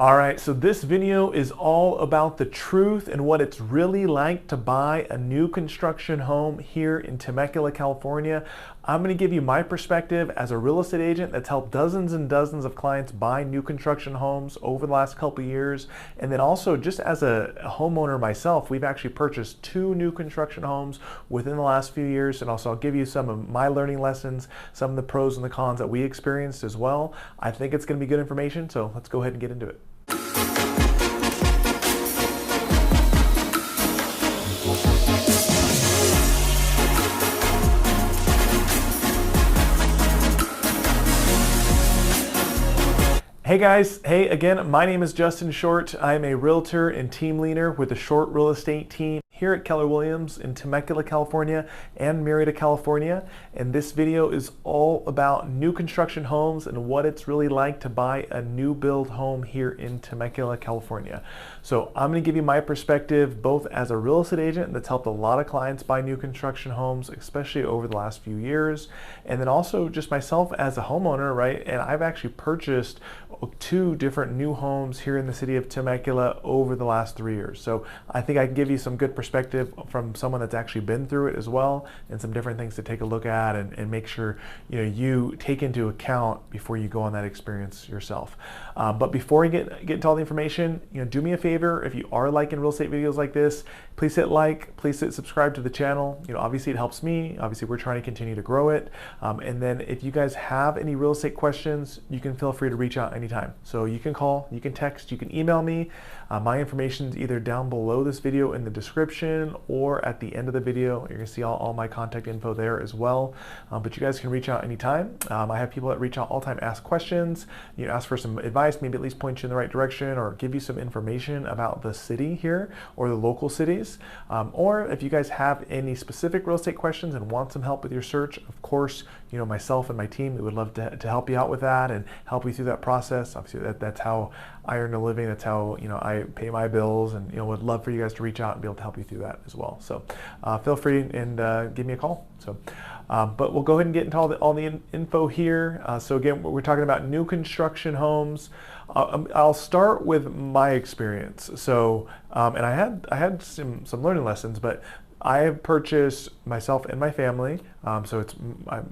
All right, so this video is all about the truth and what it's really like to buy a new construction home here in Temecula, California. I'm going to give you my perspective as a real estate agent that's helped dozens and dozens of clients buy new construction homes over the last couple of years. And then also just as a homeowner myself, we've actually purchased 2 new construction homes within the last few years. And also I'll give you some of my learning lessons, some of the pros and the cons that we experienced as well. I think it's going to be good information, so let's go ahead and get into it. Hey guys, hey again, my name is Justin Short. I'm a realtor and team leader with the Short Real Estate team here at Keller Williams in Temecula, California and Murrieta, California. And this video is all about new construction homes and what it's really like to buy a new build home here in Temecula, California. So I'm going to give you my perspective both as a real estate agent that's helped a lot of clients buy new construction homes, especially over the last few years, and then also just myself as a homeowner, right? And I've actually purchased 2 different new homes here in the city of Temecula over the last 3 years. So I think I can give you some good perspective from someone that's actually been through it as well, and some different things to take a look at and make sure you take into account before you go on that experience yourself. But before we get into all the information, do me a favor. If you are liking real estate videos like this, please hit like, please hit subscribe to the channel. Obviously it helps me. Obviously we're trying to continue to grow it. And then if you guys have any real estate questions, you can feel free to reach out anytime. So you can call, you can text, you can email me. My information is either down below this video in the description or at the end of the video. You're gonna see all my contact info there as well. But you guys can reach out anytime. I have people that reach out all the time, ask questions, ask for some advice, maybe at least point you in the right direction or give you some information about the city here or the local cities. Or if you guys have any specific real estate questions and want some help with your search, of course, myself and my team, we would love to help you out with that and help you through that process. Obviously that's how I earn a living. That's how I pay my bills, and would love for you guys to reach out and be able to help you through that as well. So feel free and give me a call. So but we'll go ahead and get into all the info here. So again, we're talking about new construction homes. I'll start with my experience. So and I had some learning lessons, but I have purchased myself and my family. So it's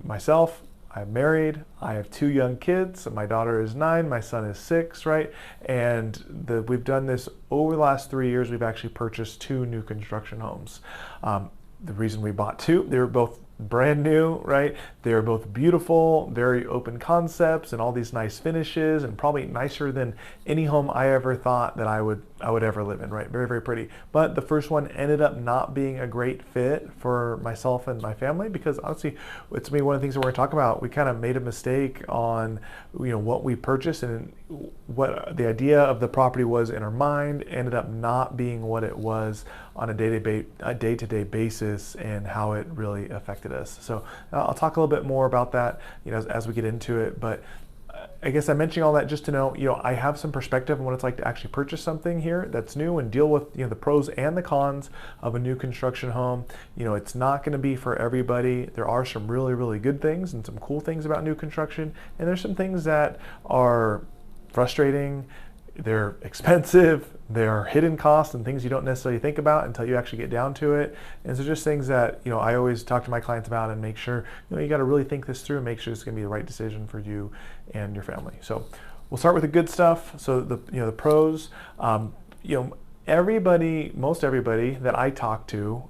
myself. I'm married, I have 2 young kids. My daughter is 9, my son is 6, right? And we've done this over the last 3 years. We've actually purchased 2 new construction homes. The reason we bought 2, they were both brand new, right? They are both beautiful, very open concepts and all these nice finishes, and probably nicer than any home I ever thought that I would ever live in, right? Very, very pretty. But the first one ended up not being a great fit for myself and my family because honestly, it's one of the things that we're gonna talk about. We kind of made a mistake on what we purchased, and what the idea of the property was in our mind ended up not being what it was on a day-to-day basis, and how it really affected us. So I'll talk a little bit more about that as we get into it. But I guess I'm mentioning all that just to know, I have some perspective on what it's like to actually purchase something here that's new and deal with, the pros and the cons of a new construction home. It's not going to be for everybody. There are some really, really good things and some cool things about new construction, and there's some things that are frustrating. They're expensive, they're hidden costs and things you don't necessarily think about until you actually get down to it. And so just things that, I always talk to my clients about and make sure, you got to really think this through and make sure it's going to be the right decision for you and your family. So we'll start with the good stuff. So the pros, most everybody that I talk to,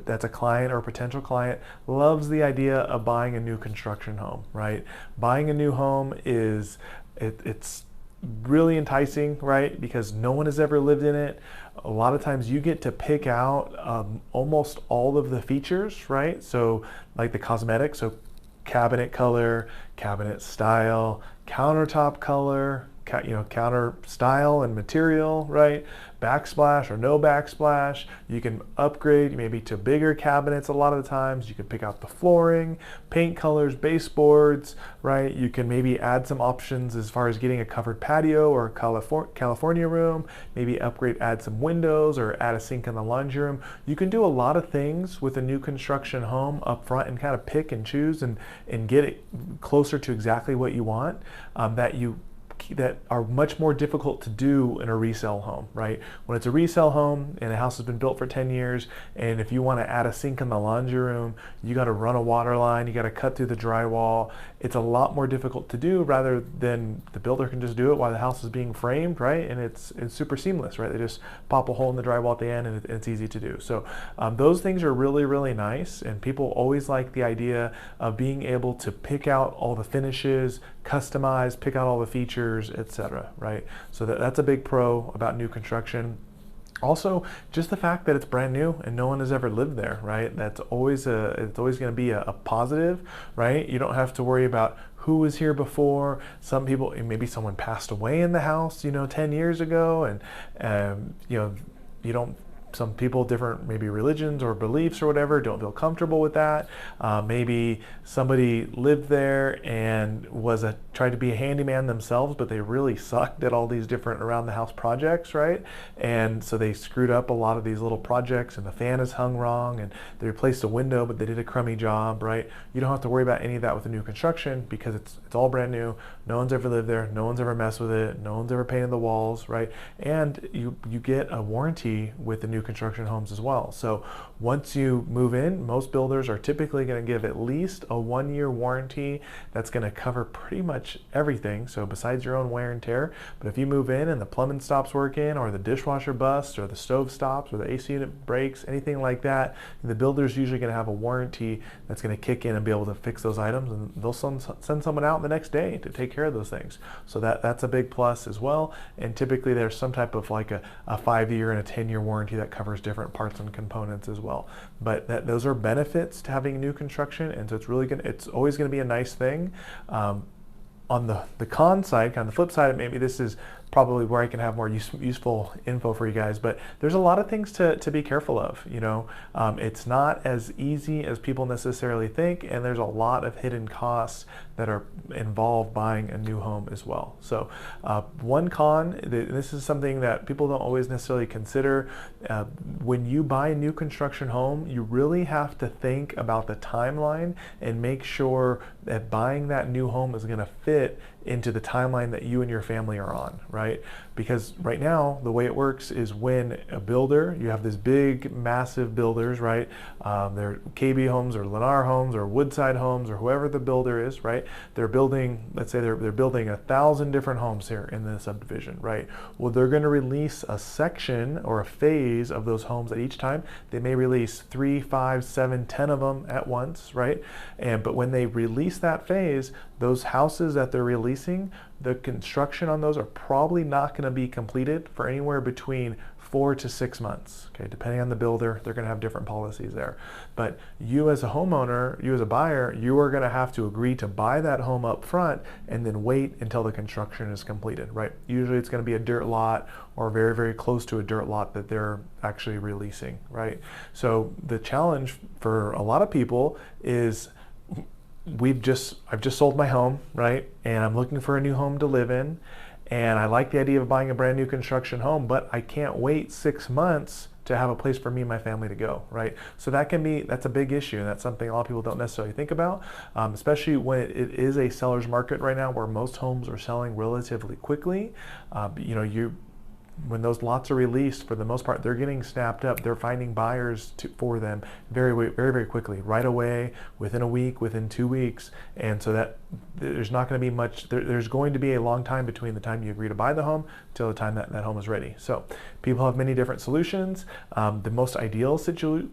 that's a client or a potential client, loves the idea of buying a new construction home, right? Buying a new home it's really enticing, right? Because no one has ever lived in it. A lot of times you get to pick out almost all of the features, right? So like the cosmetics, so cabinet color, cabinet style, countertop color, counter style and material, right? Backsplash or no backsplash. You can upgrade maybe to bigger cabinets a lot of the times. You can pick out the flooring, paint colors, baseboards, right? You can maybe add some options as far as getting a covered patio or a California room, maybe add some windows or add a sink in the laundry room. You can do a lot of things with a new construction home up front and kind of pick and choose and get it closer to exactly what you want, that you that are much more difficult to do in a resale home, right? When it's a resale home and the house has been built for 10 years, and if you want to add a sink in the laundry room, you got to run a water line, you got to cut through the drywall. It's a lot more difficult to do, rather than the builder can just do it while the house is being framed, right? And it's super seamless, right? They just pop a hole in the drywall at the end, and it's easy to do. So those things are really, really nice, and people always like the idea of being able to pick out all the finishes, customize, pick out all the features, etc., right? So that's a big pro about new construction. Also, just the fact that it's brand new and no one has ever lived there, right? That's always it's always going to be a positive, right? You don't have to worry about who was here before. Some people, maybe someone passed away in the house, 10 years ago, and you don't. Some people, different maybe religions or beliefs or whatever, don't feel comfortable with that. Maybe somebody lived there and tried to be a handyman themselves, but they really sucked at all these different around the house projects, right? And so they screwed up a lot of these little projects, and the fan is hung wrong, and they replaced a window, but they did a crummy job, right? You don't have to worry about any of that with the new construction, because it's all brand new. No one's ever lived there. No one's ever messed with it. No one's ever painted the walls, right? And you get a warranty with the new construction homes as well. So once you move in, most builders are typically going to give at least a 1-year warranty that's going to cover pretty much everything, so besides your own wear and tear. But if you move in and the plumbing stops working, or the dishwasher busts, or the stove stops, or the AC unit breaks, anything like that, the builder's usually going to have a warranty that's going to kick in and be able to fix those items, and they'll send someone out the next day to take care of those things. So that's a big plus as well. And typically there's some type of like a 5-year and a 10-year warranty that covers different parts and components as well. But those are benefits to having new construction, and so it's always going to be a nice thing. On the con side, kind of the flip side, maybe this is probably where I can have more useful info for you guys, but there's a lot of things to be careful of. It's not as easy as people necessarily think, and there's a lot of hidden costs that are involved buying a new home as well. So one con, this is something that people don't always necessarily consider. When you buy a new construction home, you really have to think about the timeline and make sure that buying that new home is going to fit into the timeline that you and your family are on, right? Because right now, the way it works is when a builder, you have this big, massive builders, right? They're KB Homes or Lennar Homes or Woodside Homes or whoever the builder is, right? They're building, let's say they're building 1,000 different homes here in the subdivision, right? Well, they're going to release a section or a phase of those homes at each time. They may release 3, 5, 7, 10 of them at once, right? But when they release that phase, those houses that they're releasing, the construction on those are probably not going to be completed for anywhere between 4 to 6 months. Okay, depending on the builder, they're going to have different policies there. But you as a homeowner, you as a buyer, you are going to have to agree to buy that home up front and then wait until the construction is completed, right? Usually it's going to be a dirt lot or very, very close to a dirt lot that they're actually releasing, right? So the challenge for a lot of people is I've just sold my home, right? And I'm looking for a new home to live in. And I like the idea of buying a brand new construction home, but I can't wait 6 months to have a place for me and my family to go, right? So that's a big issue, and that's something a lot of people don't necessarily think about, especially when it is a seller's market right now where most homes are selling relatively quickly. When those lots are released, for the most part, they're getting snapped up. They're finding buyers for them very, very, very quickly, right away, within a week, within 2 weeks. And so that there's not going to be much, there's going to be a long time between the time you agree to buy the home till the time that home is ready. So people have many different solutions. The most ideal situation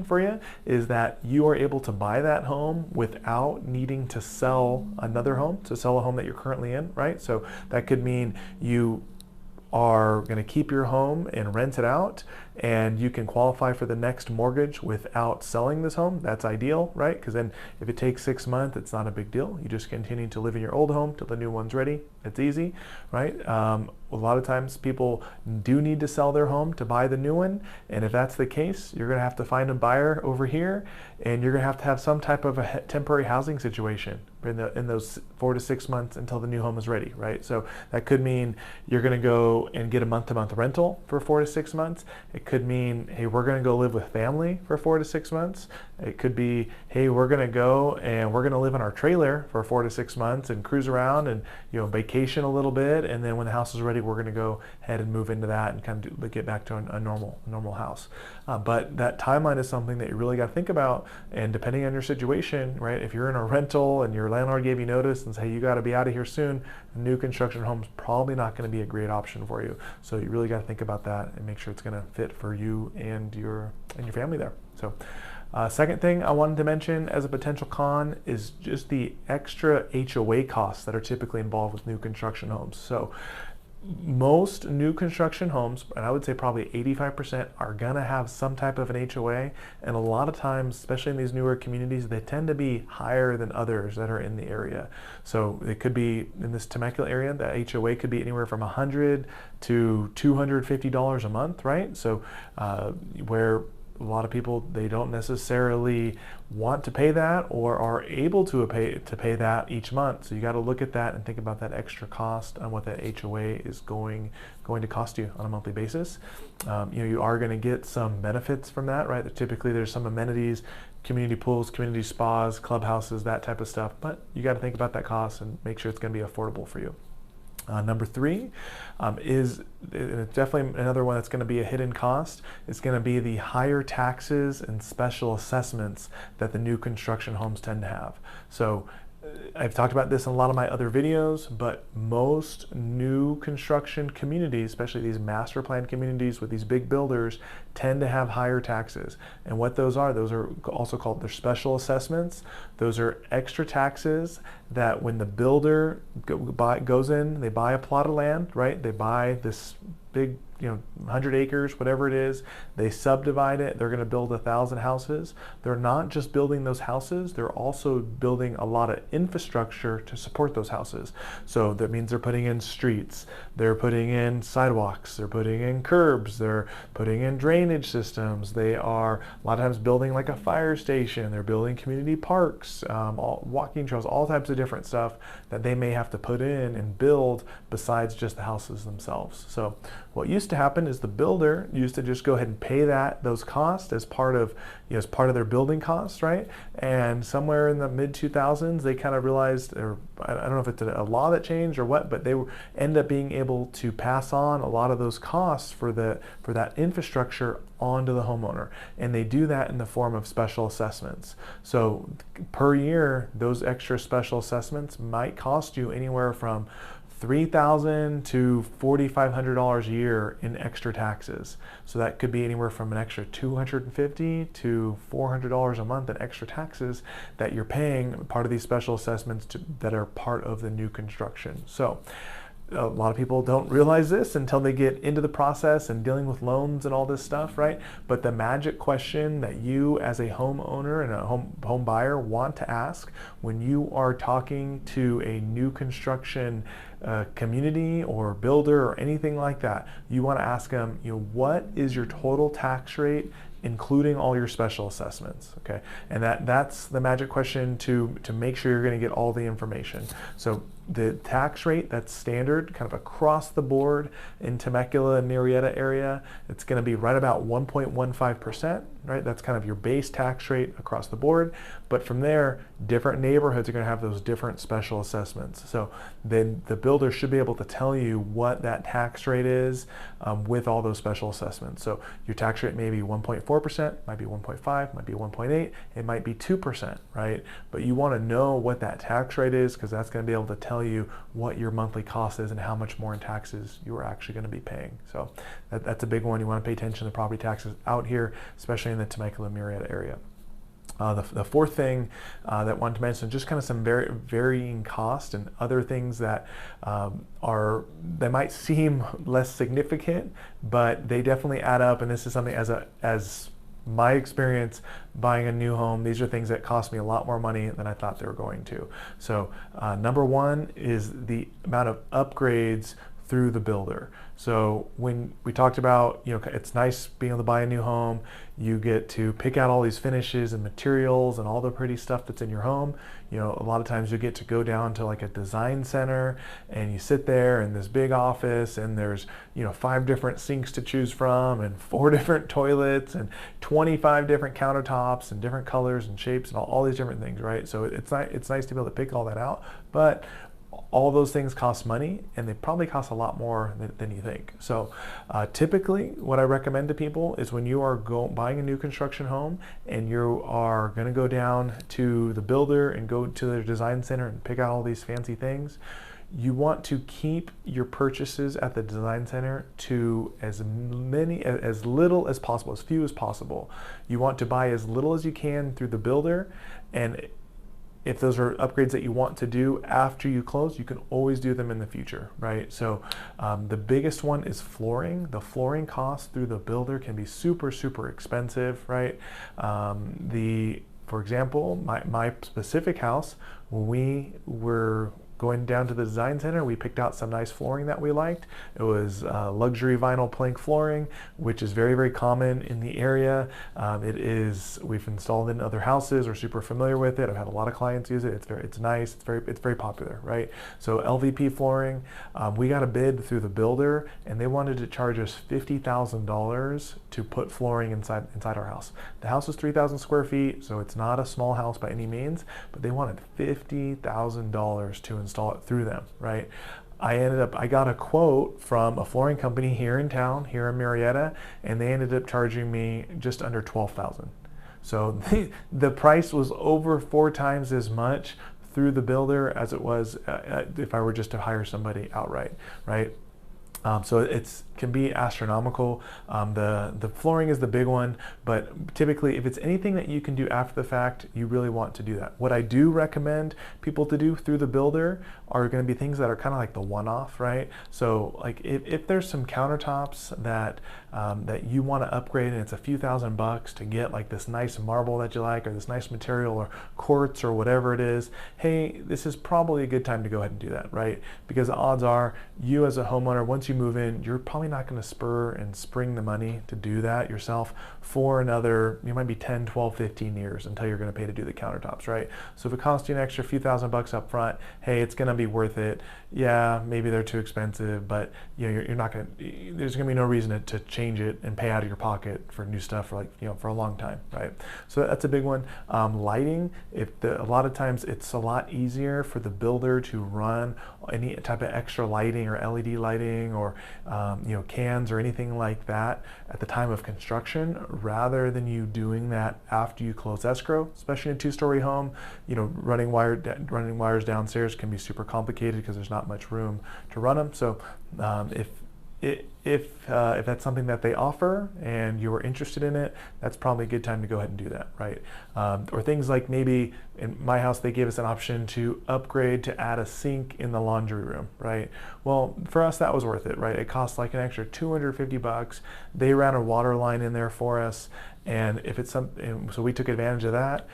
for you is that you are able to buy that home without needing to sell another home, to sell a home that you're currently in, right? So that could mean you are going to keep your home and rent it out, and you can qualify for the next mortgage without selling this home. That's ideal, right? Because then if it takes 6 months, it's not a big deal. You just continue to live in your old home till the new one's ready. It's easy, right? A lot of times people do need to sell their home to buy the new one, and if that's the case, you're going to have to find a buyer over here, and you're going to have some type of a temporary housing situation in those 4 to 6 months until the new home is ready, right? So that could mean you're going to go and get a month-to-month rental for 4 to 6 months. It could mean, hey, we're going to go live with family for 4 to 6 months. It could be, hey, we're going to go and we're going to live in our trailer for 4 to 6 months and cruise around and vacation a little bit, and then when the house is ready, we're going to go ahead and move into that and kind of get back to a normal house. But that timeline is something that you really got to think about, and depending on your situation, right? If you're in a rental and your landlord gave you notice and say, hey, you got to be out of here soon, a new construction home's probably not going to be a great option for you. So you really got to think about that and make sure it's going to fit for you and your family there. So second thing I wanted to mention as a potential con is just the extra HOA costs that are typically involved with new construction homes. So most new construction homes, and I would say probably 85%, are gonna have some type of an HOA, and a lot of times, especially in these newer communities, they tend to be higher than others that are in the area. So it could be in this Temecula area, the HOA could be anywhere from $100 to $250 a month, right? So where a lot of people, they don't necessarily want to pay that or are able to pay that each month. So you got to look at that and think about that extra cost on what that HOA is going to cost you on a monthly basis. You are going to get some benefits from that, right? Typically there's some amenities, community pools, community spas, clubhouses, that type of stuff, but you got to think about that cost and make sure it's going to be affordable for you. Number three is, it's definitely another one that's going to be a hidden cost. It's going to be the higher taxes and special assessments that the new construction homes tend to have. So I've talked about this in a lot of my other videos, but most new construction communities, especially these master plan communities with these big builders, tend to have higher taxes. And what those are also called their special assessments. Those are extra taxes that when the builder goes in, they buy a plot of land, right? They buy this big 100 acres, whatever it is, they subdivide it, they're going to build 1,000 houses. They're not just building those houses, they're also building a lot of infrastructure to support those houses. So that means they're putting in streets, they're putting in sidewalks, they're putting in curbs, they're putting in drainage systems, they are a lot of times building like a fire station, they're building community parks, walking trails, all types of different stuff that they may have to put in and build besides just the houses themselves. So what used to happen is the builder used to just go ahead and pay those costs as part of their building costs, right? And somewhere in the mid 2000s, they kind of realized, or I don't know if it's a law that changed or what, but they end up being able to pass on a lot of those costs for that infrastructure onto the homeowner, and they do that in the form of special assessments. So per year, those extra special assessments might cost you anywhere from $3,000 to $4,500 a year in extra taxes. So that could be anywhere from an extra $250 to $400 a month in extra taxes that you're paying part of these special assessments that are part of the new construction. So a lot of people don't realize this until they get into the process and dealing with loans and all this stuff, right? But the magic question that you as a homeowner and a home buyer want to ask when you are talking to a new construction community or builder or anything like that, you want to ask them, what is your total tax rate including all your special assessments, okay? And that's the magic question to make sure you're going to get all the information. So the tax rate that's standard kind of across the board in Temecula and Murrieta area, it's going to be right about 1.15%, right? That's kind of your base tax rate across the board. But from there, different neighborhoods are going to have those different special assessments. So then the builder should be able to tell you what that tax rate is with all those special assessments. So your tax rate may be 1.4%, might be 1.5, might be 1.8, it might be 2%, right? But you want to know what that tax rate is, because that's going to be able to tell you what your monthly cost is and how much more in taxes you are actually going to be paying. So that's a big one. You want to pay attention to property taxes out here, especially in the Temecula Murrieta area. The fourth thing that I wanted to mention, just kind of some varying costs and other things that that might seem less significant, but they definitely add up. And this is something as my experience buying a new home, these are things that cost me a lot more money than I thought they were going to. So number one is the amount of upgrades through the builder. So when we talked about, it's nice being able to buy a new home, you get to pick out all these finishes and materials and all the pretty stuff that's in your home. A lot of times you get to go down to like a design center and you sit there in this big office and there's 5 different sinks to choose from and 4 different toilets and 25 different countertops and different colors and shapes and all these different things, right? So it's nice to be able to pick all that out, but all those things cost money, and they probably cost a lot more than you think. So typically what I recommend to people is when you are buying a new construction home and you are going to go down to the builder and go to their design center and pick out all these fancy things, you want to keep your purchases at the design center to as little as possible, as few as possible. You want to buy as little as you can through the builder, and if those are upgrades that you want to do after you close, you can always do them in the future, right? So the biggest one is flooring. The flooring cost through the builder can be super, super expensive, right? For example, my specific house, when we were going down to the design center, we picked out some nice flooring that we liked. It was luxury vinyl plank flooring, which is very, very common in the area. We've installed it in other houses. We're super familiar with it. I've had a lot of clients use it. It's nice. It's very popular, right? So LVP flooring, we got a bid through the builder, and they wanted to charge us $50,000 to put flooring inside our house. The house is 3,000 square feet, so it's not a small house by any means, but they wanted $50,000 to install it through them, right? I got a quote from a flooring company here in town, here in Murrieta, and they ended up charging me just under $12,000. So the price was over 4 times as much through the builder as it was if I were just to hire somebody outright, right? So it can be astronomical. The flooring is the big one, but typically if it's anything that you can do after the fact, you really want to do that. What I do recommend people to do through the builder are going to be things that are kind of like the one-off, right? So like if there's some countertops that you want to upgrade and it's a few $1,000s to get like this nice marble that you like or this nice material or quartz or whatever it is, hey, this is probably a good time to go ahead and do that, right? Because the odds are you as a homeowner, once you move in, you're probably not going to spur and spring the money to do that yourself for another, it might be 10, 12, 15 years until you're going to pay to do the countertops, right? So if it costs you an extra few $1,000s up front, hey, it's going to be worth it. Yeah, maybe they're too expensive, but you're not going to, there's going to be no reason to change it and pay out of your pocket for new stuff for for a long time, right? So that's a big one. Lighting, a lot of times it's a lot easier for the builder to run any type of extra lighting or LED lighting or cans or anything like that at the time of construction, rather than you doing that after you close escrow, especially in a 2-story home. Running wires downstairs can be super complicated because there's not much room to run them. So if that's something that they offer and you're interested in it, that's probably a good time to go ahead and do that, right? Or things like, maybe in my house they gave us an option to upgrade to add a sink in the laundry room, right? Well, for us that was worth it, right? It cost like an extra $250. They ran a water line in there for us, and so we took advantage of that.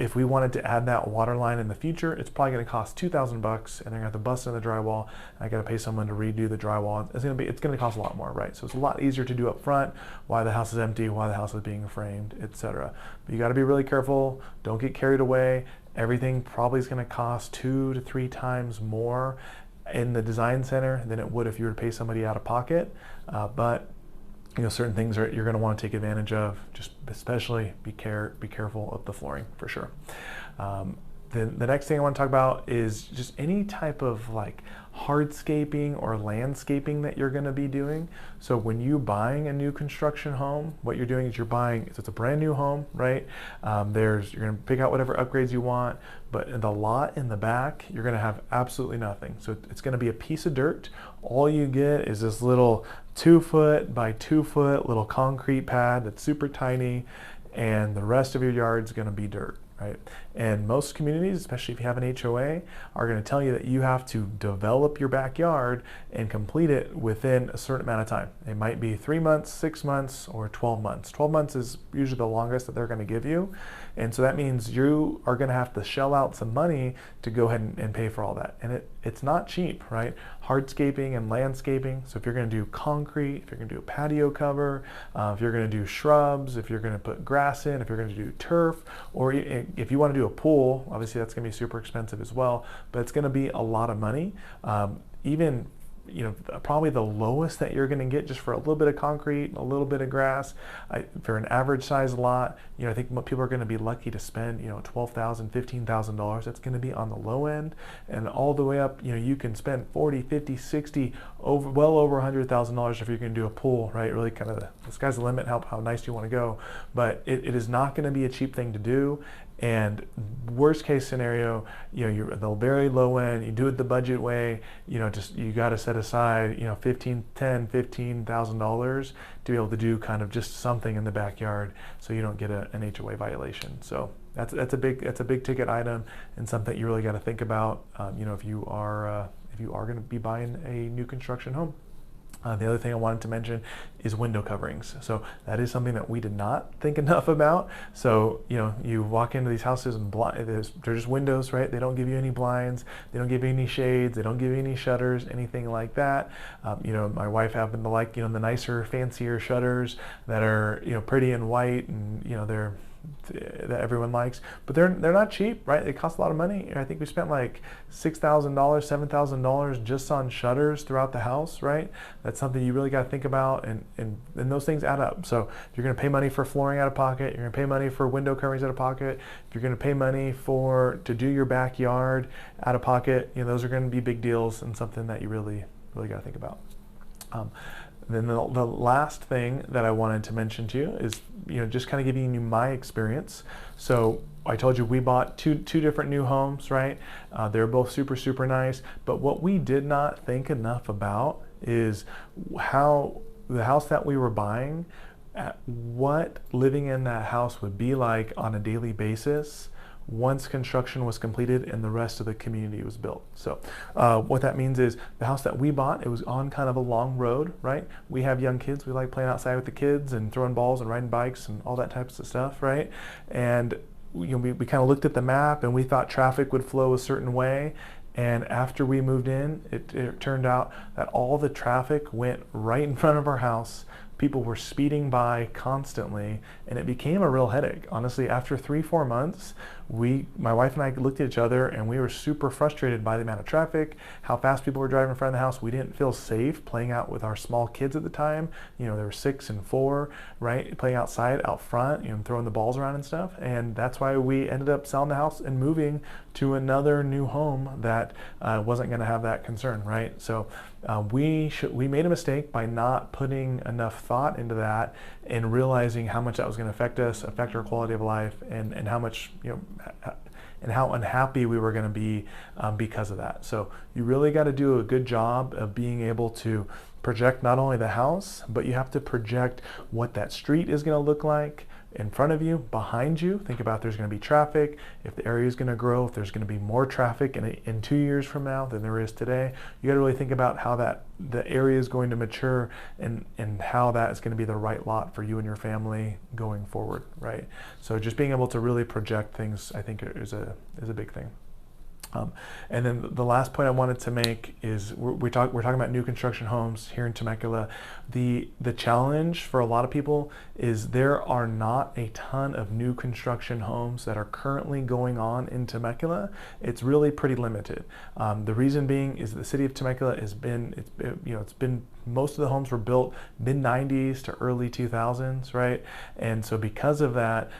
If we wanted to add that water line in the future, it's probably going to cost $2,000, and they're going to have to bust in the drywall, and I got to pay someone to redo the drywall. It's going to cost a lot more, right? So it's a lot easier to do up front while the house is empty, while the house is being framed, etc. But you got to be really careful. Don't get carried away. Everything probably is going to cost 2 to 3 times more in the design center than it would if you were to pay somebody out of pocket. But certain things you're going to want to take advantage of. Just especially be careful of the flooring for sure. The next thing I want to talk about is just any type of like hardscaping or landscaping that you're going to be doing. So when you're buying a new construction home, what you're doing is so it's a brand new home, right? You're going to pick out whatever upgrades you want, but in the lot in the back, you're going to have absolutely nothing. So it's going to be a piece of dirt. All you get is this little 2-foot by 2-foot little concrete pad that's super tiny, and the rest of your yard's going to be dirt, right? And most communities, especially if you have an HOA, are going to tell you that you have to develop your backyard and complete it within a certain amount of time. It might be 3 months, 6 months, or 12 months. 12 months is usually the longest that they're going to give you. And so that means you are going to have to shell out some money to go ahead and pay for all that. And it's not cheap, right? Hardscaping and landscaping. So if you're going to do concrete, if you're going to do a patio cover, if you're going to do shrubs, if you're going to put grass in, if you're going to do turf, or if you want to do a pool, obviously that's going to be super expensive as well, but it's going to be a lot of money. Even probably the lowest that you're going to get just for a little bit of concrete, a little bit of grass, for an average size lot, I think people are going to be lucky to spend, $12,000, $15,000. That's going to be on the low end, and all the way up, you can spend 40, 50, 60, well over $100,000 if you're going to do a pool, right? Really kind of the sky's the limit, how nice you want to go, but it is not going to be a cheap thing to do. And worst case scenario, you're at the very low end, you do it the budget way, you got to set aside, $15,000 to be able to do kind of just something in the backyard so you don't get an HOA violation. So that's a big ticket item, and something you really got to think about, if you are going to be buying a new construction home. The other thing I wanted to mention is window coverings. So that is something that we did not think enough about. So, you walk into these houses and they're just windows, right? They don't give you any blinds, they don't give you any shades, they don't give you any shutters, anything like that. My wife happened to like, the nicer, fancier shutters that are, pretty and white, and, that everyone likes, but they're not cheap, right? They cost a lot of money. I think we spent like $6,000, $7,000 just on shutters throughout the house, right? That's something you really got to think about, and those things add up. So if you're going to pay money for flooring out of pocket, you're going to pay money for window coverings out of pocket, if you're going to pay money to do your backyard out of pocket, those are going to be big deals, and something that you really got to think about. Then the last thing that I wanted to mention to you is, just kind of giving you my experience. So I told you we bought two different new homes, right? They're both super, super nice. But what we did not think enough about is how the house that we were buying, what living in that house would be like on a daily basis once construction was completed and the rest of the community was built. So what that means is the house that we bought, it was on kind of a long road, right? We have young kids, we like playing outside with the kids and throwing balls and riding bikes and all that types of stuff, right? And we kind of looked at the map and we thought traffic would flow a certain way. And after we moved in, it turned out that all the traffic went right in front of our house. People were speeding by constantly, and it became a real headache. Honestly, after 3-4 months, my wife and I looked at each other and we were super frustrated by the amount of traffic, how fast people were driving in front of the house. We didn't feel safe playing out with our small kids at the time. They were 6 and 4, right? Playing outside, out front, throwing the balls around and stuff. And that's why we ended up selling the house and moving to another new home that wasn't gonna have that concern, right? So we made a mistake by not putting enough thought into that and realizing how much that was going to affect our quality of life, and how much, and how unhappy we were going to be because of that. So you really got to do a good job of being able to project not only the house, but you have to project what that street is going to look like in front of you, behind you. Think about there's going to be traffic, if the area is going to grow, if there's going to be more traffic in 2 years from now than there is today. You got to really think about how the area is going to mature, and how that is going to be the right lot for you and your family going forward, right? So just being able to really project things, I think, is a big thing. And then the last point I wanted to make is we're talking about new construction homes here in Temecula. The challenge for a lot of people is there are not a ton of new construction homes that are currently going on in Temecula. It's really pretty limited. The reason being is the city of Temecula it's been most of the homes were built mid-90s to early 2000s, right? And so because of that,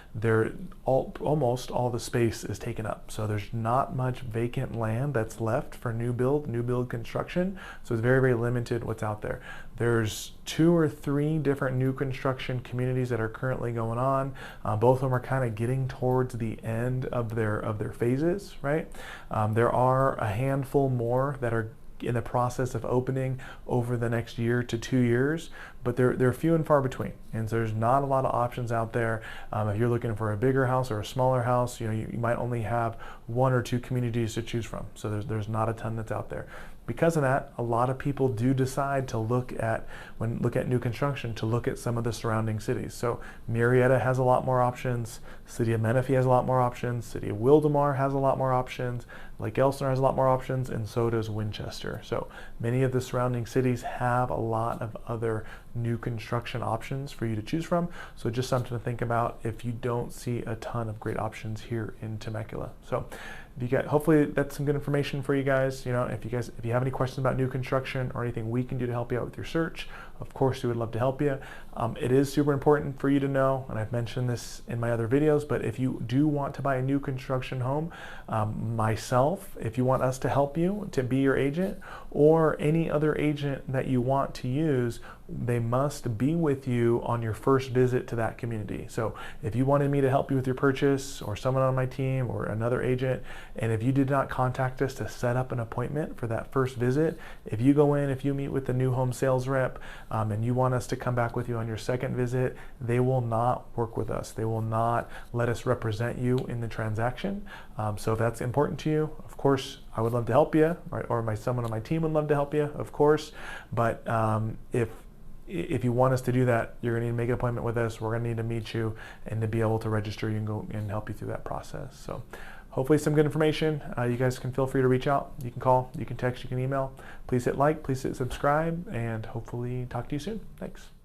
almost all the space is taken up. So there's not much vacant land that's left for new build construction. So it's very, very limited what's out there. There's 2 or 3 different new construction communities that are currently going on. Both of them are kind of getting towards the end of their phases, right? There are a handful more that are in the process of opening over the next year to 2 years, but they're few and far between, and so there's not a lot of options out there. If you're looking for a bigger house or a smaller house, you might only have 1 or 2 communities to choose from, so there's not a ton that's out there. Because of that, a lot of people do decide to look at new construction, to look at some of the surrounding cities. So Murrieta has a lot more options, City of Menifee has a lot more options, City of Wildomar has a lot more options, Lake Elsinore has a lot more options, and so does Winchester. So many of the surrounding cities have a lot of other new construction options for you to choose from. So just something to think about if you don't see a ton of great options here in Temecula. So hopefully that's some good information for you guys. If you have any questions about new construction or anything we can do to help you out with your search, of course we would love to help you. It is super important for you to know, and I've mentioned this in my other videos, but if you do want to buy a new construction home, myself, if you want us to help you, to be your agent, or any other agent that you want to use, they must be with you on your first visit to that community. So if you wanted me to help you with your purchase, or someone on my team or another agent, and if you did not contact us to set up an appointment for that first visit, if you go in, if you meet with the new home sales rep, and you want us to come back with you on your second visit, they will not work with us. They will not let us represent you in the transaction. So if that's important to you, of course, I would love to help you, or someone on my team would love to help you, of course. But if you want us to do that, you're going to need to make an appointment with us. We're going to need to meet you and to be able to register you and go and help you through that process. So hopefully some good information. You guys can feel free to reach out. You can call, you can text, you can email. Please hit like, please hit subscribe, and hopefully talk to you soon. Thanks.